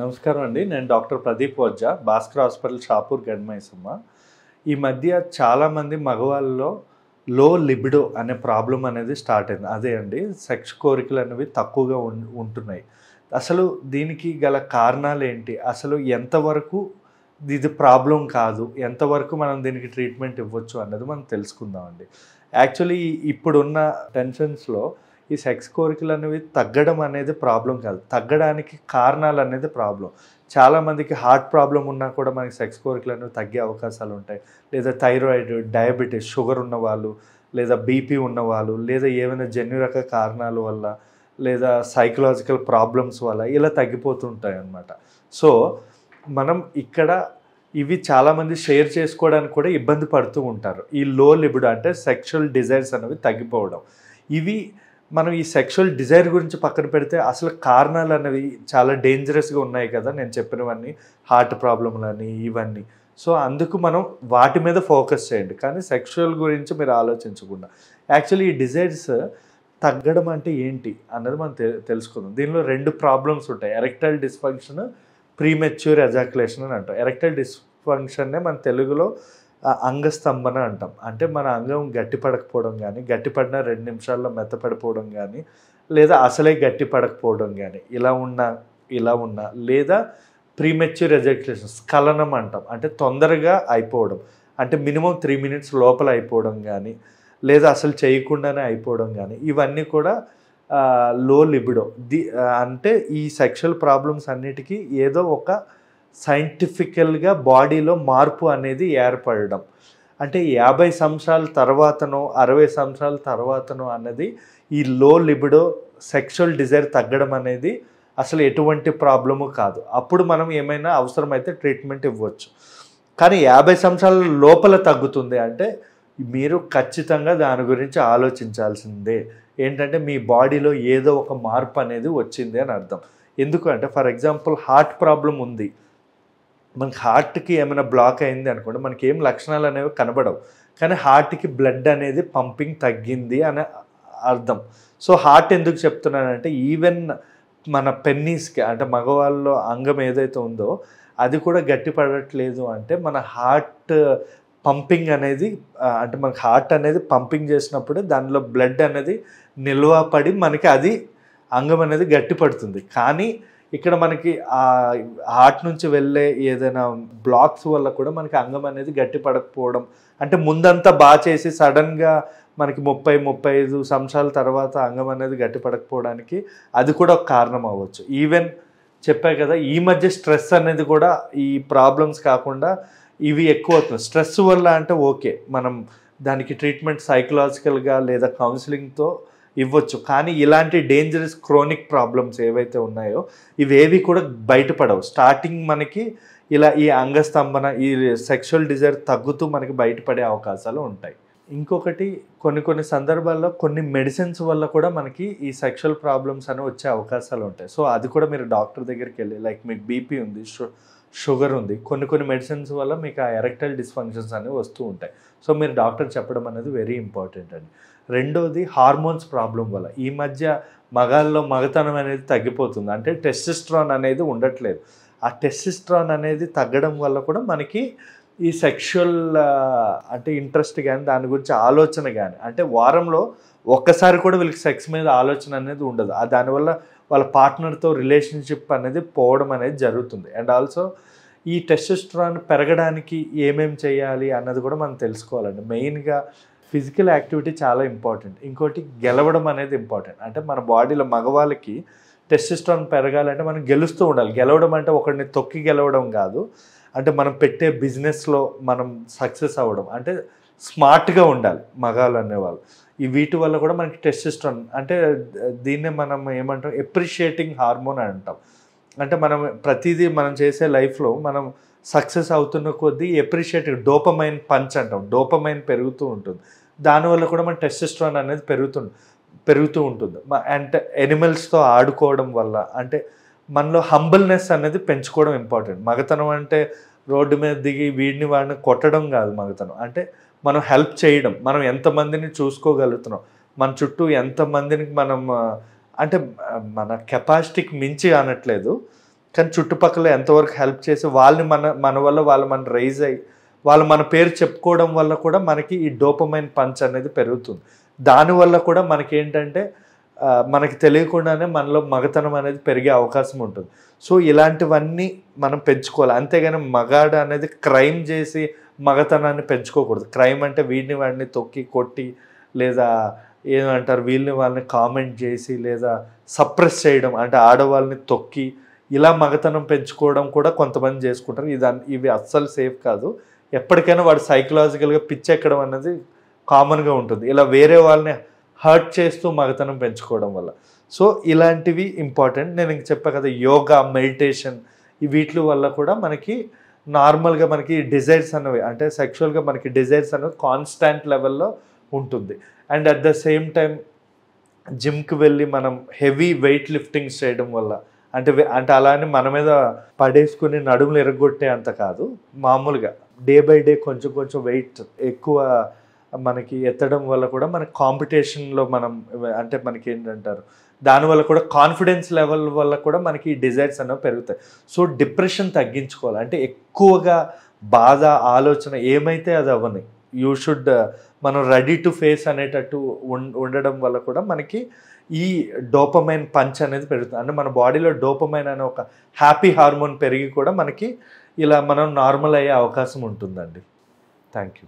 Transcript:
నమస్కారం అండి. నేను డాక్టర్ ప్రదీప్ ఓజా, భాస్కర్ హాస్పిటల్, షాపూర్, గడ్మైసమ్మ. ఈ మధ్య చాలామంది మగవాళ్ళలో లో లిబిడో అనే ప్రాబ్లం అనేది స్టార్ట్ అయింది. అదే అండి, సెక్స్ కోరికలు అనేవి తక్కువగా ఉంటున్నాయి. అసలు దీనికి గల కారణాలు ఏంటి? అసలు ఎంతవరకు ఇది ప్రాబ్లం కాదు, ఎంతవరకు మనం దీనికి ట్రీట్మెంట్ ఇవ్వచ్చు అన్నది మనం తెలుసుకుందామండి. యాక్చువల్లీ ఇప్పుడున్న టెన్షన్స్లో ఈ సెక్స్ కోరికలు అనేవి తగ్గడం అనేది ప్రాబ్లం కాదు, తగ్గడానికి కారణాలు అనేది ప్రాబ్లం. చాలామందికి హార్ట్ ప్రాబ్లం ఉన్నా కూడా మనకి సెక్స్ కోరికలు అనేవి తగ్గే అవకాశాలు ఉంటాయి. లేదా థైరాయిడ్, డయాబెటీస్, షుగర్ ఉన్నవాళ్ళు, లేదా బీపీ ఉన్నవాళ్ళు, లేదా ఏమైనా జన్యురక కారణాల వల్ల, లేదా సైకలాజికల్ ప్రాబ్లమ్స్ వల్ల ఇలా తగ్గిపోతుంటాయి అన్నమాట. సో మనం ఇక్కడ ఇవి చాలామంది షేర్ చేసుకోవడానికి కూడా ఇబ్బంది పడుతూ ఉంటారు. ఈ లో లిబిడో అంటే సెక్షువల్ డిజైర్స్ అనేవి తగ్గిపోవడం. ఇవి మనం ఈ సెక్షువల్ డిజైర్ గురించి పక్కన పెడితే అసలు కారణాలు అనేవి చాలా డేంజరస్గా ఉన్నాయి కదా, నేను చెప్పినవన్నీ, హార్ట్ ప్రాబ్లమ్లని ఇవన్నీ. సో అందుకు మనం వాటి మీద ఫోకస్ చేయండి, కానీ సెక్షువల్ గురించి మీరు ఆలోచించకుండా. యాక్చువల్లీ ఈ డిజైర్స్ తగ్గడం అంటే ఏంటి అన్నది మనం తెలుసుకుందాం. దీనిలో రెండు ప్రాబ్లమ్స్ ఉంటాయి. ఎరెక్టైల్ డిస్ఫంక్షన్, ప్రీమెచ్యూర్ ఎజాక్యులేషన్ అని అంటాం. ఎరెక్టైల్ డిస్ఫంక్షన్నే మన తెలుగులో అంగస్తంభన అంటాం. అంటే మన అంగం గట్టిపడకపోవడం కానీ, గట్టిపడిన 2 నిమిషాల్లో మెత్తపడిపోవడం కానీ, లేదా అసలే గట్టిపడకపోవడం కానీ, ఇలా ఉన్నా లేదా ప్రీమెచ్యూర్ ఎజాక్యులేషన్, స్ఖలనం అంటాం. అంటే తొందరగా అయిపోవడం, అంటే మినిమం 3 మినిట్స్ లోపల అయిపోవడం కానీ, లేదా అసలు చేయకుండానే అయిపోవడం కానీ, ఇవన్నీ కూడా లో లిబిడో. అంటే ఈ సెక్షువల్ ప్రాబ్లమ్స్ అన్నిటికీ ఏదో ఒక సైంటిఫికల్గా బాడీలో మార్పు అనేది ఏర్పడడం. అంటే 50 సంవత్సరాల తర్వాతనో 60 సంవత్సరాల తర్వాతనో అన్నది ఈ లో లిబిడో సెక్షువల్ డిజైర్ తగ్గడం అనేది అసలు ఎటువంటి ప్రాబ్లము కాదు. అప్పుడు మనం ఏమైనా అవసరమైతే ట్రీట్మెంట్ ఇవ్వచ్చు. కానీ 50 సంవత్సరాల లోపల తగ్గుతుంది అంటే మీరు ఖచ్చితంగా దాని గురించి ఆలోచించాల్సిందే. ఏంటంటే మీ బాడీలో ఏదో ఒక మార్పు అనేది వచ్చింది అని అర్థం. ఎందుకంటే ఫర్ ఎగ్జాంపుల్ హార్ట్ ప్రాబ్లం ఉంది, మనకి హార్ట్కి ఏమైనా బ్లాక్ అయింది అనుకోండి, మనకి ఏం లక్షణాలు అనేవి కనబడవు, కానీ హార్ట్కి బ్లడ్ అనేది పంపింగ్ తగ్గింది అని అర్థం. సో హార్ట్ ఎందుకు చెప్తున్నానంటే ఈవెన్ మన పెన్నీస్కి, అంటే మగవాళ్ళలో అంగం ఏదైతే ఉందో అది కూడా గట్టిపడట్లేదు అంటే మన హార్ట్ పంపింగ్ అనేది, అంటే మనకి హార్ట్ అనేది పంపింగ్ చేసినప్పుడు దానిలో బ్లడ్ అనేది నిల్వ పడి మనకి అది అంగం అనేది గట్టిపడుతుంది. కానీ ఇక్కడ మనకి ఆ హార్ట్ నుంచి వెళ్ళే ఏదైనా బ్లాక్స్ వల్ల కూడా మనకి అంగం అనేది గట్టిపడకపోవడం, అంటే ముందంతా బాగా చేసి సడన్గా మనకి 30-35 సంవత్సరాల తర్వాత అంగం అనేది గట్టిపడకపోవడానికి అది కూడా ఒక కారణం అవ్వచ్చు. ఈవెన్ చెప్పా కదా, ఈ మధ్య స్ట్రెస్ అనేది కూడా ఈ ప్రాబ్లమ్స్ కాకుండా ఇవి ఎక్కువ అవుతుంది. స్ట్రెస్ వల్ల అంటే ఓకే, మనం దానికి ట్రీట్మెంట్ సైకలాజికల్గా లేదా కౌన్సిలింగ్తో ఇవ్వచ్చు. కానీ ఇలాంటి డేంజరస్ క్రోనిక్ ప్రాబ్లమ్స్ ఏవైతే ఉన్నాయో ఇవేవి కూడా బయటపడవు. స్టార్టింగ్ మనకి ఇలా ఈ అంగస్తంభన, ఈ సెక్షువల్ డిజైర్ తగ్గుతూ మనకి బయటపడే అవకాశాలు ఉంటాయి. ఇంకొకటి, కొన్ని సందర్భాల్లో కొన్ని మెడిసిన్స్ వల్ల కూడా మనకి ఈ సెక్షువల్ ప్రాబ్లమ్స్ అనేవి వచ్చే అవకాశాలు ఉంటాయి. సో అది కూడా మీరు డాక్టర్ దగ్గరికి వెళ్ళి, లైక్ మీకు బీపీ ఉంది, షుగర్ ఉంది, కొన్ని మెడిసిన్స్ వల్ల మీకు ఆ ఎరెక్టైల్ డిస్ఫంక్షన్స్ అనేవి వస్తూ ఉంటాయి. సో మీరు డాక్టర్ చెప్పడం అనేది వెరీ ఇంపార్టెంట్ అండి. రెండోది, హార్మోన్స్ ప్రాబ్లం వల్ల ఈ మధ్య మగాళ్ళలో మగతనం అనేది తగ్గిపోతుంది. అంటే టెస్టోస్టెరాన్ అనేది ఉండట్లేదు. ఆ టెస్టోస్టెరాన్ అనేది తగ్గడం వల్ల కూడా మనకి ఈ సెక్షువల్ అంటే ఇంట్రెస్ట్ కానీ, దాని గురించి ఆలోచన కానీ, అంటే వారంలో ఒక్కసారి కూడా వీళ్ళకి సెక్స్ మీద ఆలోచన అనేది ఉండదు. దానివల్ల వాళ్ళ పార్ట్నర్తో రిలేషన్షిప్ అనేది పోవడం అనేది జరుగుతుంది. అండ్ ఆల్సో ఈ టెస్టోస్టెరాన్ పెరగడానికి ఏమేమి చేయాలి అన్నది కూడా మనం తెలుసుకోవాలండి. మెయిన్గా ఫిజికల్ యాక్టివిటీ చాలా ఇంపార్టెంట్. ఇంకోటి, గెలవడం అనేది ఇంపార్టెంట్. అంటే మన బాడీలో మగవాళ్ళకి టెస్టోస్టెరాన్ పెరగాలంటే మనం గెలుస్తూ ఉండాలి. గెలవడం అంటే ఒకరిని తొక్కి గెలవడం కాదు, అంటే మనం పెట్టే బిజినెస్లో మనం సక్సెస్ అవ్వడం, అంటే స్మార్ట్గా ఉండాలి మగాళ్ళు అనేవాళ్ళు. వీటి వల్ల కూడా మనకి టెస్టోస్టెరాన్, అంటే దీన్నే మనం ఏమంటాం, ఎప్రిషియేటింగ్ హార్మోన్ అంటాం. అంటే మనం ప్రతిదీ మనం చేసే లైఫ్లో మనం సక్సెస్ అవుతున్న కొద్దీ ఎప్రిషియేటివ్ డోపమైన్ పంచ్ అంటాం, డోపమైన్ పెరుగుతూ ఉంటుంది. దానివల్ల కూడా మన టెస్టోస్టెరాన్ అనేది పెరుగుతూ ఉంటుంది. అంటే ఎనిమల్స్తో ఆడుకోవడం వల్ల, అంటే మనలో హంబల్నెస్ అనేది పెంచుకోవడం ఇంపార్టెంట్. మగతనం అంటే రోడ్డు మీద దిగి వాడిని కొట్టడం కాదు మగతనం. అంటే మనం హెల్ప్ చేయడం, మనం ఎంతమందిని చూసుకోగలుగుతున్నాం, మన చుట్టూ ఎంతమందిని మనం, అంటే మన కెపాసిటీకి మించి అనట్లేదు, కానీ చుట్టుపక్కల ఎంతవరకు హెల్ప్ చేసి వాళ్ళని మన వల్ల వాళ్ళు మన రైజ్ అయ్యి వాళ్ళు మన పేరు చెప్పుకోవడం వల్ల కూడా మనకి ఈ డోపమైన్ పంచ్ అనేది పెరుగుతుంది. దానివల్ల కూడా మనకి ఏంటంటే మనకి తెలియకుండానే మనలో మగతనం అనేది పెరిగే అవకాశం ఉంటుంది. సో ఇలాంటివన్నీ మనం పెంచుకోవాలి. అంతేగాని మగాడు అనేది క్రైమ్ చేసి మగతనాన్ని పెంచుకోకూడదు. క్రైమ్ అంటే వాడిని తొక్కి కొట్టి లేదా ఏమంటారు వీళ్ళని వాళ్ళని కామెంట్ చేసి లేదా సప్రెస్ చేయడం అంటే ఆడవాళ్ళని తొక్కి ఇలా మగతనం పెంచుకోవడం కూడా కొంతమంది చేసుకుంటారు. ఇవి అస్సలు సేఫ్ కాదు. ఎప్పటికైనా వాడు సైకలాజికల్గా పిచ్చెక్కడం అనేది కామన్గా ఉంటుంది ఇలా వేరే వాళ్ళని హర్ట్ చేస్తూ మగతనం పెంచుకోవడం వల్ల. సో ఇలాంటివి ఇంపార్టెంట్. నేను ఇంక చెప్పా కదా, యోగా, మెడిటేషన్ వీటి వల్ల కూడా మనకి నార్మల్గా మనకి డిజైర్స్ అనేవి అంటే సెక్షువల్గా మనకి డిజైర్స్ అనేవి కాన్స్టాంట్ లెవెల్లో ఉంటుంది. And at the same time జిమ్కి వెళ్ళి మనం హెవీ వెయిట్ లిఫ్టింగ్స్ చేయడం వల్ల అంటే అలా అని మన మీద పడేసుకుని నడుములు ఎరగొట్టే అంత కాదు, మామూలుగా డే బై డే కొంచెం కొంచెం వెయిట్ ఎక్కువ మనకి ఎత్తడం వల్ల కూడా మనకి కాంపిటీషన్లో మనం అంటే మనకి ఏంటంటారు దానివల్ల కూడా కాన్ఫిడెన్స్ లెవెల్ వల్ల కూడా మనకి ఈ డిజైర్స్ అనేవి పెరుగుతాయి. సో డిప్రెషన్ తగ్గించుకోవాలి అంటే ఎక్కువగా బాధ ఆలోచన ఏమైతే అది అవ్వని యూ షుడ్ మనం రెడీ టు ఫేస్ అనేటట్టు ఉండడం వల్ల కూడా మనకి ఈ డోపమైన్ పంచ్ అనేది పెరుగుతుంది. అంటే మన బాడీలో డోపమైన్ అనే ఒక హ్యాపీ హార్మోన్ పెరిగి కూడా మనకి ఇలా మనం నార్మల్ అయ్యే అవకాశం ఉంటుందండి. Thank you.